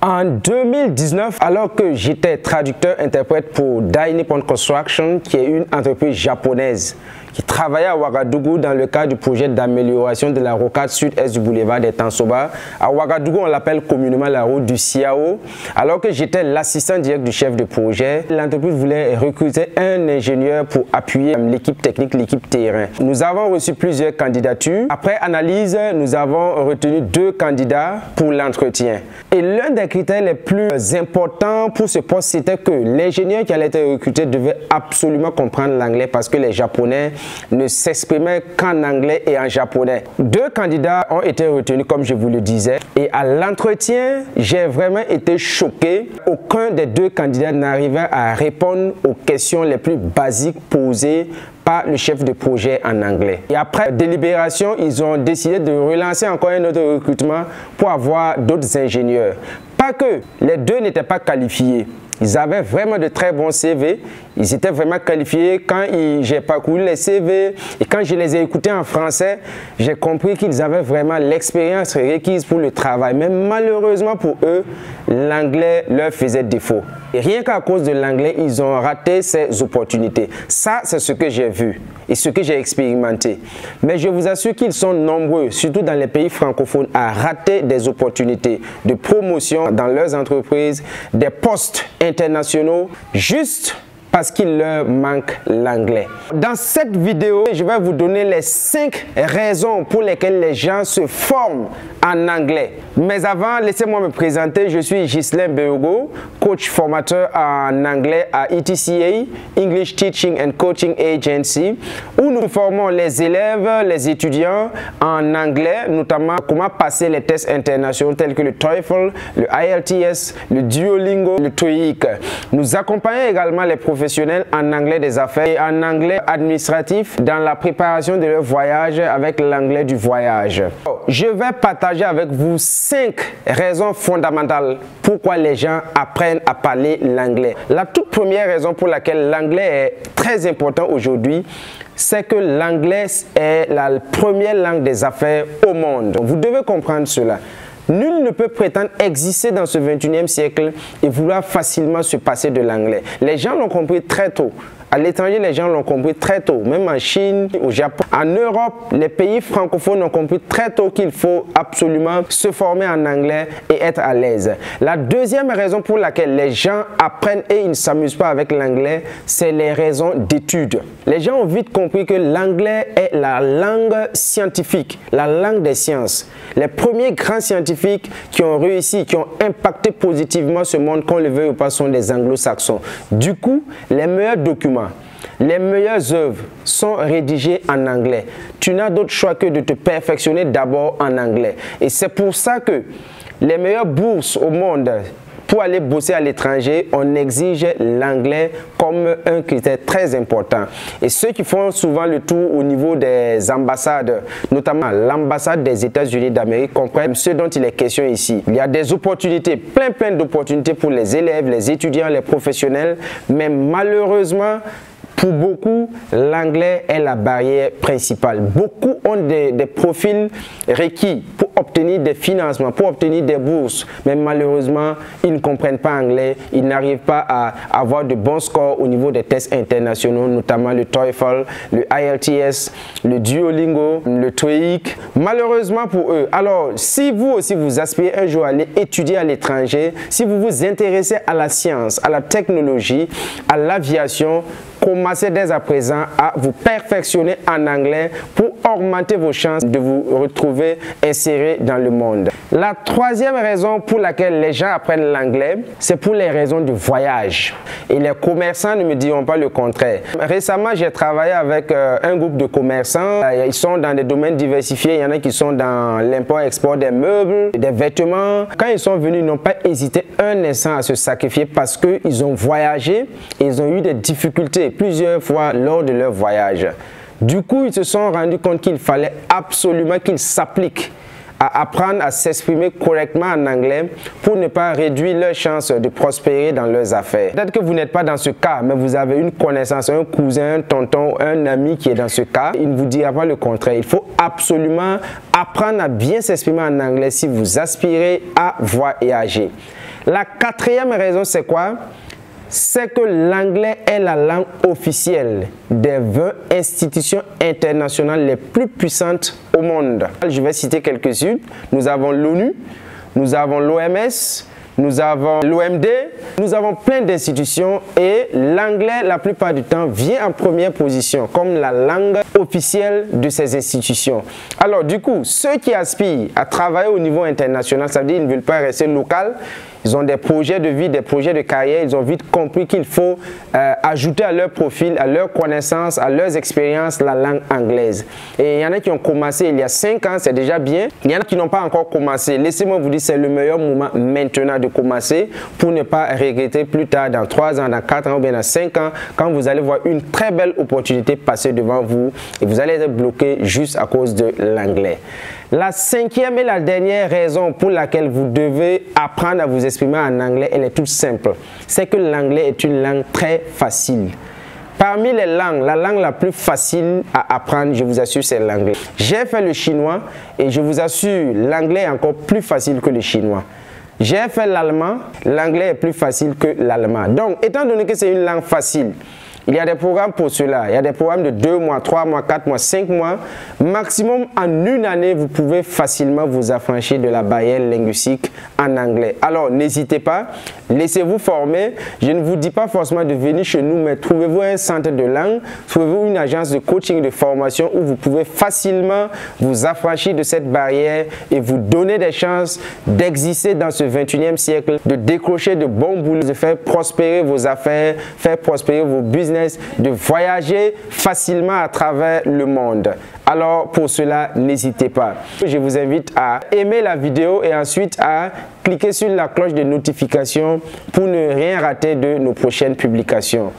En 2019, alors que j'étais traducteur-interprète pour Dai Nippon Construction, qui est une entreprise japonaise qui travaillait à Ouagadougou dans le cadre du projet d'amélioration de la rocade sud-est du boulevard des Tansoba. À Ouagadougou, on l'appelle communément la route du Siao. Alors que j'étais l'assistant direct du chef de projet, l'entreprise voulait recruter un ingénieur pour appuyer l'équipe technique, l'équipe terrain. Nous avons reçu plusieurs candidatures. Après analyse, nous avons retenu 2 candidats pour l'entretien. Et l'un des critères les plus importants pour ce poste, c'était que l'ingénieur qui allait être recruté devait absolument comprendre l'anglais parce que les Japonais ne s'exprimaient qu'en anglais et en japonais. 2 candidats ont été retenus, comme je vous le disais. Et à l'entretien, j'ai vraiment été choqué. Aucun des 2 candidats n'arrivait à répondre aux questions les plus basiques posées par le chef de projet en anglais. Et après délibération, ils ont décidé de relancer encore un autre recrutement pour avoir d'autres ingénieurs. Pas que les 2 n'étaient pas qualifiés. Ils avaient vraiment de très bons CV. Ils étaient vraiment qualifiés. Quand j'ai parcouru les CV et quand je les ai écoutés en français, j'ai compris qu'ils avaient vraiment l'expérience requise pour le travail. Mais malheureusement pour eux, l'anglais leur faisait défaut. Et rien qu'à cause de l'anglais, ils ont raté ces opportunités. Ça, c'est ce que j'ai vu et ce que j'ai expérimenté. Mais je vous assure qu'ils sont nombreux, surtout dans les pays francophones, à rater des opportunités de promotion dans leurs entreprises, des postes internationaux, juste parce qu'il leur manque l'anglais. Dans cette vidéo, je vais vous donner les 5 raisons pour lesquelles les gens se forment en anglais. Mais avant, laissez-moi me présenter. Je suis Ghislain Beogo, coach formateur en anglais à ETCA, English Teaching and Coaching Agency, où nous formons les élèves, les étudiants en anglais, notamment comment passer les tests internationaux tels que le TOEFL, le IELTS, le Duolingo, le TOEIC. Nous accompagnons également les professionnels en anglais des affaires et en anglais administratif dans la préparation de leur voyage avec l'anglais du voyage. Je vais partager avec vous 5 raisons fondamentales pourquoi les gens apprennent à parler l'anglais. La toute première raison pour laquelle l'anglais est très important aujourd'hui, c'est que l'anglais est la première langue des affaires au monde. Vous devez comprendre cela. Nul ne peut prétendre exister dans ce 21e siècle et vouloir facilement se passer de l'anglais. Les gens l'ont compris très tôt. À l'étranger, les gens l'ont compris très tôt, même en Chine, au Japon. En Europe, les pays francophones ont compris très tôt qu'il faut absolument se former en anglais et être à l'aise. La deuxième raison pour laquelle les gens apprennent et ils ne s'amusent pas avec l'anglais, c'est les raisons d'études. Les gens ont vite compris que l'anglais est la langue scientifique, la langue des sciences. Les premiers grands scientifiques qui ont réussi, qui ont impacté positivement ce monde, qu'on le veuille ou pas, sont des anglo-saxons. Du coup, les meilleurs documents, les meilleures œuvres sont rédigées en anglais. Tu n'as d'autre choix que de te perfectionner d'abord en anglais. Et c'est pour ça que les meilleures bourses au monde, pour aller bosser à l'étranger, on exige l'anglais comme un critère très important. Et ceux qui font souvent le tour au niveau des ambassades, notamment l'ambassade des États-Unis d'Amérique, comprennent ce dont il est question ici. Il y a des opportunités, plein d'opportunités pour les élèves, les étudiants, les professionnels, mais malheureusement, pour beaucoup, l'anglais est la barrière principale. Beaucoup ont des profils requis pour obtenir des financements, pour obtenir des bourses. Mais malheureusement, ils ne comprennent pas anglais. Ils n'arrivent pas à avoir de bons scores au niveau des tests internationaux, notamment le TOEFL, le IELTS, le Duolingo, le TOEIC. Malheureusement pour eux. Alors, si vous aussi vous aspirez un jour à aller étudier à l'étranger, si vous vous intéressez à la science, à la technologie, à l'aviation, commencez dès à présent à vous perfectionner en anglais pour augmenter vos chances de vous retrouver inséré dans le monde. La troisième raison pour laquelle les gens apprennent l'anglais, c'est pour les raisons du voyage. Et les commerçants ne me diront pas le contraire. Récemment, j'ai travaillé avec un groupe de commerçants. Ils sont dans des domaines diversifiés. Il y en a qui sont dans l'import-export des meubles, des vêtements. Quand ils sont venus, ils n'ont pas hésité un instant à se sacrifier parce qu'ils ont voyagé et ils ont eu des difficultés plusieurs fois lors de leur voyage. Du coup, ils se sont rendus compte qu'il fallait absolument qu'ils s'appliquent à apprendre à s'exprimer correctement en anglais pour ne pas réduire leurs chances de prospérer dans leurs affaires. Peut-être que vous n'êtes pas dans ce cas, mais vous avez une connaissance, un cousin, un tonton, un ami qui est dans ce cas. Il ne vous dira pas le contraire. Il faut absolument apprendre à bien s'exprimer en anglais si vous aspirez à voyager. La quatrième raison, c'est quoi? C'est que l'anglais est la langue officielle des 20 institutions internationales les plus puissantes au monde. Je vais citer quelques-unes. Nous avons l'ONU, nous avons l'OMS, nous avons l'OMD, nous avons plein d'institutions et l'anglais, la plupart du temps, vient en première position comme la langue officielle de ces institutions. Alors du coup, ceux qui aspirent à travailler au niveau international, ça veut dire qu'ils ne veulent pas rester local. Ils ont des projets de vie, des projets de carrière. Ils ont vite compris qu'il faut ajouter à leur profil, à leurs connaissances, à leurs expériences, la langue anglaise. Et il y en a qui ont commencé il y a 5 ans, c'est déjà bien. Il y en a qui n'ont pas encore commencé. Laissez-moi vous dire, c'est le meilleur moment maintenant de commencer pour ne pas regretter plus tard, dans 3 ans, dans 4 ans ou bien dans 5 ans, quand vous allez voir une très belle opportunité passer devant vous et vous allez être bloqué juste à cause de l'anglais. La cinquième et la dernière raison pour laquelle vous devez apprendre à vous exprimer en anglais, elle est toute simple. C'est que l'anglais est une langue très facile. Parmi les langues, la langue la plus facile à apprendre, je vous assure, c'est l'anglais. J'ai fait le chinois et je vous assure, l'anglais est encore plus facile que le chinois. J'ai fait l'allemand, l'anglais est plus facile que l'allemand. Donc, étant donné que c'est une langue facile, il y a des programmes pour cela. Il y a des programmes de 2 mois, 3 mois, 4 mois, 5 mois. Maximum en une année, vous pouvez facilement vous affranchir de la barrière linguistique en anglais. Alors, n'hésitez pas, laissez-vous former. Je ne vous dis pas forcément de venir chez nous, mais trouvez-vous un centre de langue, trouvez-vous une agence de coaching, de formation où vous pouvez facilement vous affranchir de cette barrière et vous donner des chances d'exister dans ce 21e siècle, de décrocher de bons boulots, de faire prospérer vos affaires, faire prospérer vos business, de voyager facilement à travers le monde. Alors pour cela, n'hésitez pas. Je vous invite à aimer la vidéo et ensuite à cliquer sur la cloche de notification pour ne rien rater de nos prochaines publications.